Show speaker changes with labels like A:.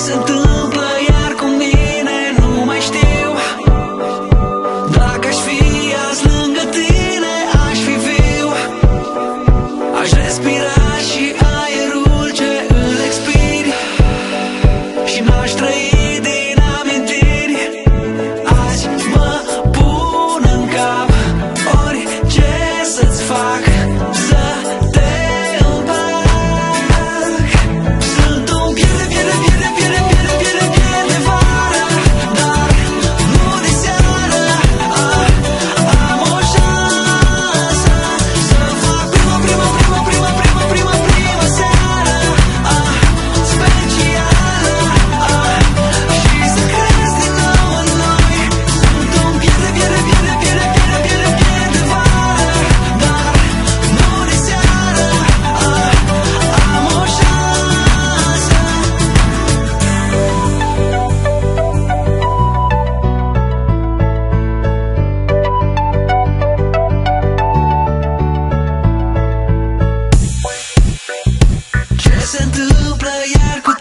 A: se întâmplă iar cu mine nu mai știu. Dacă aș fi azi lângă tine, aș fi viu. Aș respira și aerul ce îl expiri și n-aș trăi din amintiri. Azi mă pun în cap orice să-ți fac, să te împac. Sunt un pierde, pierde, pierde, pierde, pierde, pierde, pierde vară, dar nu de seară. Am o șansă să fac prima, prima, prima, prima, prima, prima, prima seară specială și să crezi din nou în noi. Sunt un pierde, pierde, pierde, pierde, pierde, pierde, pierde vară, dar nu de seară. Am o șansă. Ce se întâmplă iar cu